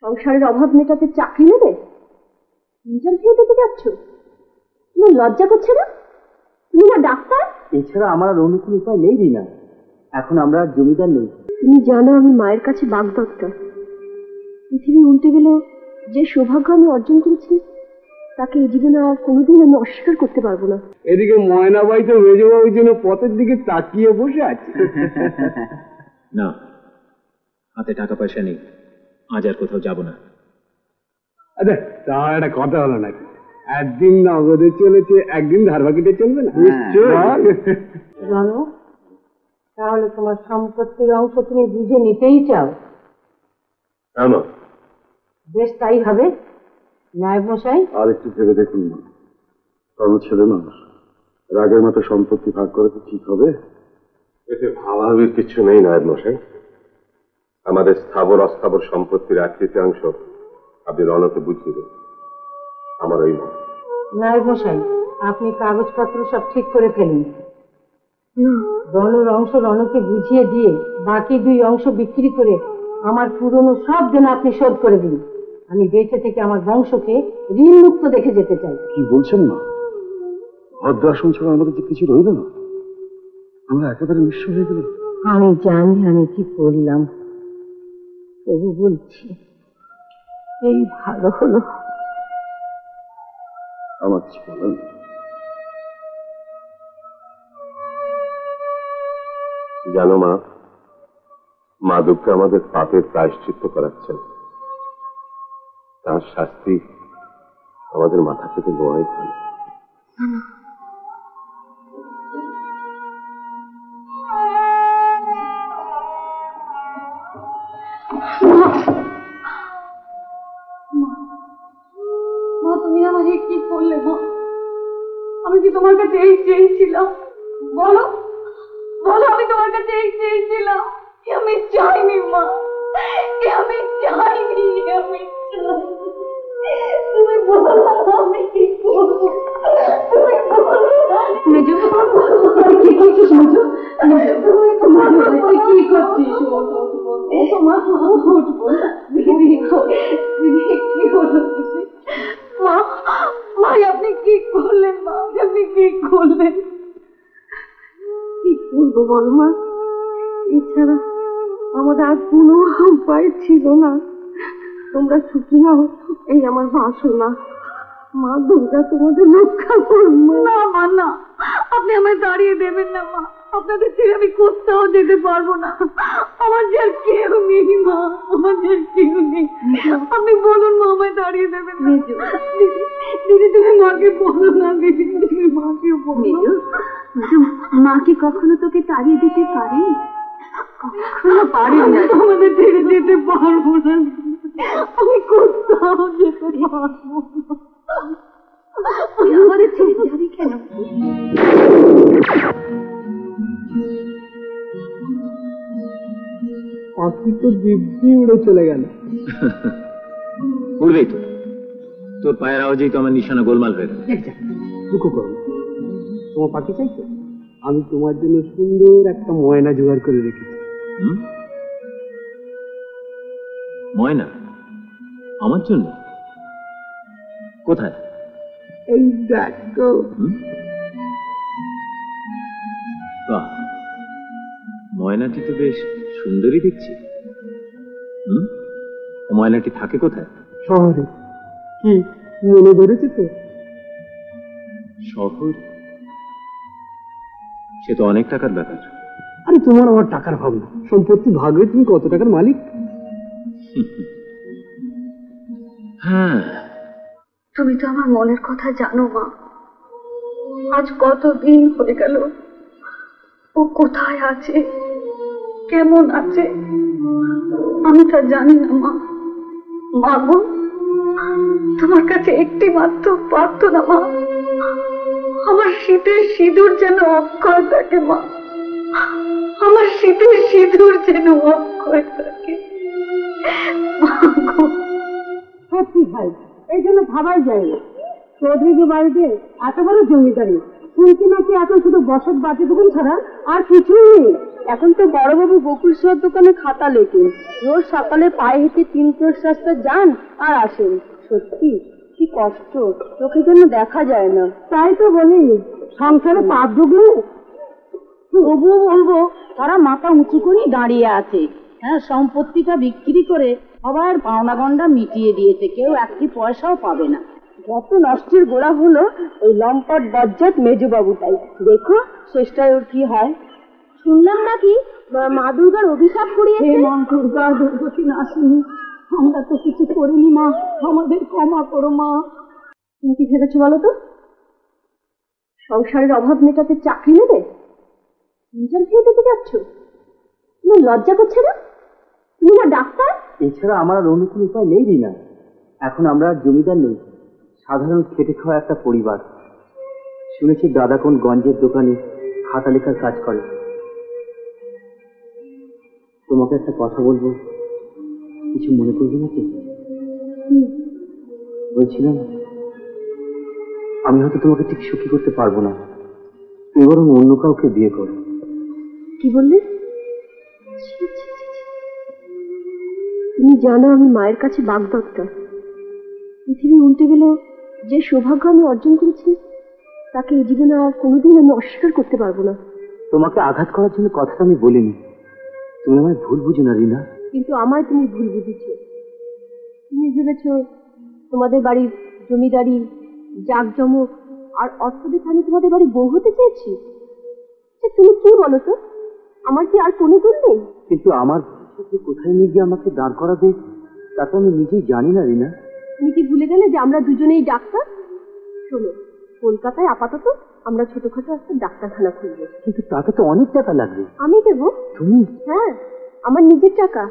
সংসারের অভাব মেটাতে চাকরি নেবে? ইন্টারভিউ দিতে যাচ্ছ? তোমার লজ্জা করছে না? তুমি না ডাক্তার? এছাড়া আমার আর অন্য কোনো উপায় নেই রিনা। এখন আমরা জমিদার নই। তুমি জানো আমি মায়ের কাছে বাগদত্তা। পৃথিবী উল্টে গেল যে সৌভাগ্য আমি অর্জন করেছি তাকে এই জীবনে আর কোনোদিন আমি অস্বীকার করতে পারবো না। এদিকে ময়নাবাই তো মেজবাবুর জন্য পথের দিকে তাকিয়ে বসে আছে। না, হাতে টাকা পয়সা নেই, আজ আর কোথাও যাব না। আচ্ছা, তার একটা কথা হলো নাকি? একদিন নগদে চলেছে, একদিন ধার বাকিতে চলবে না? জানো, তাহলে তোমার সম্পত্তির অংশ তুমি বুঝে নিতেই চাও? বেশ, তাই হবে। নায়ক মশাই, আর একটু ভেবে দেখুন না, কারণ ছেলে মানুষ রাগের মতো সম্পত্তি ভাগ করে তো ঠিক হবে? এতে ভাবাভাবির কিছু নেই নায়ক মশাই। আমাদের স্থাবর অস্থাবর সম্পত্তির এক তৃতীয়াংশ আপনি রণকে বুঝিয়ে দেন, আমার ওই মত। নায়ক মশাই, আপনি কাগজপত্র সব ঠিক করে ফেলুন। রণর অংশ রণকে বুঝিয়ে দিয়ে বাকি 2 অংশ বিক্রি করে আমার পুরনো সব দেনা আপনি শোধ করে দিন। আমি বেঁচে থেকে আমার বংশকে ঋণ মুক্ত দেখে যেতে চাই। কি বলছেন না? ভদ্র আসন ছাড়া আমাদের যে কিছু রইল না, আমরা একেবারে নিঃস্ব হয়ে গেল। আমি জানি আমি কি করলাম, তবু বলছি এই ভালো হলো। আমার কিছু বলেন না। জানো মা, মা দুঃখে আমাদের পাপের প্রায়শ্চিত্ত করাচ্ছেন। তার শাস্তি আমাদের মাথা থেকে নেওয়াই ভালো। মা, তুমি আমাকে কি করলে মা? আমি কি তোমার কাছে এই চেয়েছিলাম? বলো বলো, আমি তোমার কাছে এই চেয়েছিলাম? আমি চাইনি মা, আমি চাইনি, আমি চাইনি। তুমি বলো আমি কি করবো? তুমি বলো। মেজো, কি করছিস মেজো? তুই কি করছিস? মা উঠবো। দিদি কি হলো? মা, ভাই আপনি কি করলেন? মা আপনি কি করলেন? কি করবো বলো মা? এছাড়া আমাদের আর কোনো উপায় ছিল না। তোমরা সুখী হও, এই আমার বাসনা। মা দুর্গা তোমাদের রক্ষা করবো। না মা, না, আপনি আমায় দাঁড়িয়ে দেবেন না মা। আপনাদের ছেড়ে আমি কোথাও যেতে পারবো না। আমার যে আর কেউ নেই মা, আমার যে আর কেউ নেই। আপনি বলুন মা, আমায় দাঁড়িয়ে দেবেন না। দিদি, দিদি তুমি মাকে বলো না। দিদি তুমি মাকে বলো। মা কি কখনো তোকে তাড়িয়ে দিতে পারে? কখনো পারে না। আমাদের ছেড়ে যেতে পারবো না, আমি কোথাও যেতে পারবো না। তুই আমাদের ছেড়ে যাবি কেন? পাখি তো দিব্যি উড়ে চলে গেল। উড়বেই তো, তোর পায়ের আওয়াজেই তো আমার নিশানা গোলমাল হয়ে গেল। দুঃখ করো না, তোমার পাখি চাইছো? আমি তোমার জন্য সুন্দর একটা ময়না জোগাড় করে রেখেছি। ময়না আমার জন্য? কোথায়? এই দেখো। বাহ, ময়নাটি তো বেশ সুন্দরী দেখছি। ময়নাটি থাকে কোথায়? শহরে। কি মনে ধরেছে তো? শহর? সে তো অনেক টাকার ব্যাপার। আরে তোমার আমার টাকার ভাবনা, সম্পত্তি ভাগে তুমি কত টাকার মালিক? হ্যাঁ, তুমি তো আমার মনের কথা জানো মা। আজ কতদিন হয়ে গেল, ও কোথায় আছে, কেমন আছে আমি তা জানি না মা। মা গো, তোমার কাছে একটি মাত্র প্রার্থনা মা, আমার শীতের সিঁদুর যেন অক্ষয় থাকে মা। আমার শীতের সিঁদুর যেন অক্ষয় থাকে মা গো। সত্যি ভাই, এই জন্য ভাবাই যায় না। চৌধুরী বাড়িতে এত বড় জমিদারি, শুনছি নাকি এখন শুধু বসত বাজে দোকান ছাড়া আর কিছুই নেই। এখন তো বড়বাবু বকুল সোয়ার দোকানে খাতা লেখেন, রোজ সকালে পায়ে হেঁটে 3 ক্রোশ রাস্তা যান আর আসেন। সত্যি কি কষ্ট, চোখের জন্য দেখা যায় না। তাই তো বলি, সংসারে পাপ ঢুকলে তবুও বলবো তারা মাথা উঁচু করেই দাঁড়িয়ে আছে। হ্যাঁ, সম্পত্তিটা বিক্রি করে সবার পাওনা গন্ডা মিটিয়ে দিয়েছে, কেউ একটি পয়সাও পাবে না। যত নষ্টের গোড়া হলো ওই লম্পট বজ্জাত মেজবাবুটাই। দেখো শেষটায় ওর কি হয়। শুনলাম নাকি মা দুর্গার অভিশাপ করিয়েছে। মা দুর্গা, দুর্গতি নাসিনী, আমরা তো কিছু করিনি মা, আমাদের ক্ষমা করো মা। তুমি কি ভেবেছো বলো তো? সংসারের অভাব মেটাতে চাকরি নেবে? ইন্টারভিউ দিতে যাচ্ছ? তুমি লজ্জা করছে না? তুমি না ডাক্তার? এছাড়া আমার আর অন্য কোনো উপায় নেই রিনা। এখন আমরা জমিদার নই, সাধারণ খেটে খাওয়া একটা পরিবার। শুনেছি দাদা কোন গঞ্জের দোকানে খাতা লেখার কাজ করে। তোমাকে একটা কথা বলবো, কিছু মনে করবে নাকি? বলছিলাম আমি হয়তো তোমাকে ঠিক সুখী করতে পারবো না, তুমি বরং অন্য কাউকে বিয়ে করো। কি বললে? তুমি জানো আমি মায়ের কাছে বাগদত্তা। পৃথিবী উল্টে গেল, যে সৌভাগ্য আমি অর্জন করেছি তাকে এই জীবনে আর কোনোদিন আমি অস্বীকার করতে পারবো না। তোমাকে আঘাত করার জন্য কথাটা আমি বলিনি, তুমি আমায় ভুল বুঝো না রিনা। কিন্তু আমায় তুমি ভুল বুঝেছো। তুমি ভেবেছো তোমাদের বাড়ির জমিদারি, জাঁকজমক আর অর্থ দেখে আমি তোমাদের বাড়ি বউ হতে চেয়েছি। তুমি কি বলো তো, আমার কি আর কোনো গুণ নেই? কিন্তু আমার ভবিষ্যতে কোথায় নিয়ে গিয়ে আমাকে দাঁড় করাবে তা তো আমি নিজেই জানি না রিনা। তুমি কি ভুলে গেলে যে আমরা দুজনেই ডাক্তার? শোনো, কলকাতায় আপাতত আমরা ছোটখাটো একটা ডাক্তারখানা খুলবো। কিন্তু তাতে তো অনেক টাকা লাগবে। আমি দেবো। তুমি? হ্যাঁ, আমার নিজের টাকা,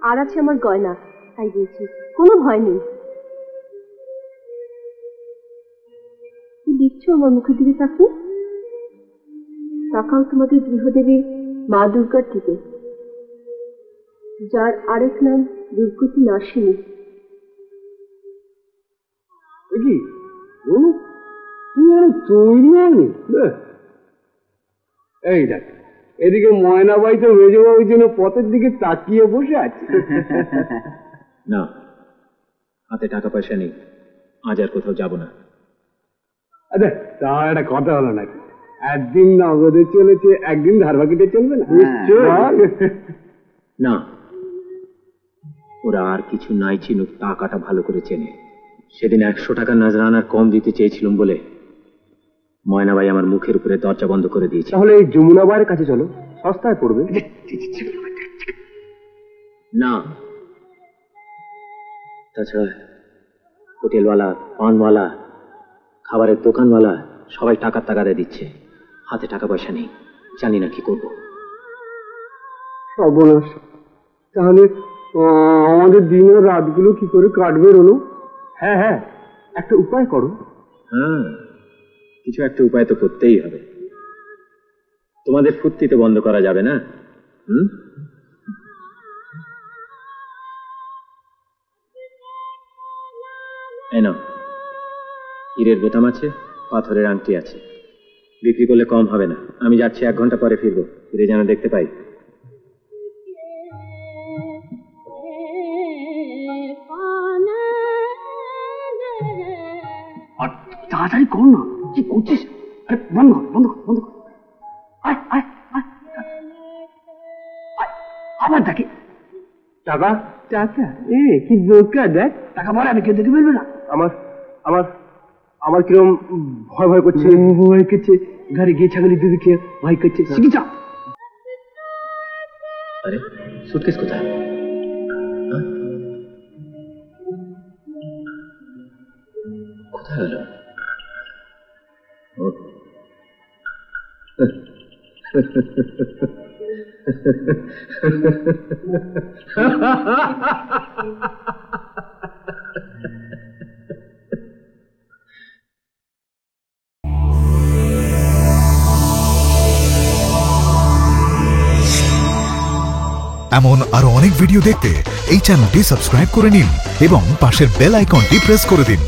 আর আছে আমার গয়না। তাই বলছি, কোনো ভয় নেই। কি দিচ্ছ আমার মুখের দিকে তাকিয়ে? তাকাও তোমাদের গৃহদেবীর মা দুর্গার দিকে, যার আরেক নাম দুর্গতি নাসিনী। কি তৈরি হয়নি? এই দেখ, এদিকে ময়নাবাই তো মেজবাবুর জন্য পথের দিকে তাকিয়ে বসে আছে। না, হাতে টাকা পয়সা নেই, আজ আর কোথাও যাব না। আরে তা একটা কথা হলো নাকি? একদিন নগদে চলেছে, একদিন ধার বাকিতে চলবে না? না, ওরা আর কিছু নাই চিনুক, টাকাটা ভালো করে চেনে। সেদিন 100 টাকা নজরানার কম দিতে চেয়েছিলাম বলে ময়নাবাই আমার মুখের উপরে দরজা বন্ধ করে দিয়েছে। তাহলে এই যমুনাবাইয়ের কাছে চলো, সস্তায় পড়বে। না, তাছাড়া হোটেলওয়ালা, পানওয়ালা, খাবারের দোকানওয়ালা সবাই টাকার তাগাদা দিচ্ছে, হাতে টাকা পয়সা নেই, জানি না কি করবো। সর্বনাশ! তাহলে আমাদের দিন ও রাতগুলো কি করে কাটবে রনু? হ্যাঁ হ্যাঁ, একটা উপায় করো। হ্যাঁ, কিছু একটা উপায় তো করতেই হবে। তোমাদের ফুর্তি তো বন্ধ করা যাবে না। এই নাও, হীরের বোতাম আছে, পাথরের আংটি আছে, বিক্রি করলে কম হবে না। আমি যাচ্ছি, 1 ঘন্টা পরে ফিরবো, ফিরে যেন দেখতে পাই। তাড়াতাড়ি কর না, কি করছিস? আরে বন্ধ কর, বন্ধ কর, বন্ধ কর। আয় আয় আয়, আবার দেখে টাকা টাকা। কি বোকা! দেখ টাকা পরে আমি কেউ দেখে ফেলবে না। আমার আমার আমার কিরম ভয় ভয় করছে। ভয় করছে, ঘরে গিয়ে ছাগলের দুধ খেয়ে ভয় করছে। শিখি যা। আরে সুটকেস কোথায়? কোথায় গেল? এমন আরো অনেক ভিডিও দেখতে এই চ্যানেলটি সাবস্ক্রাইব করে নিন এবং পাশের বেল আইকনটি প্রেস করে দিন।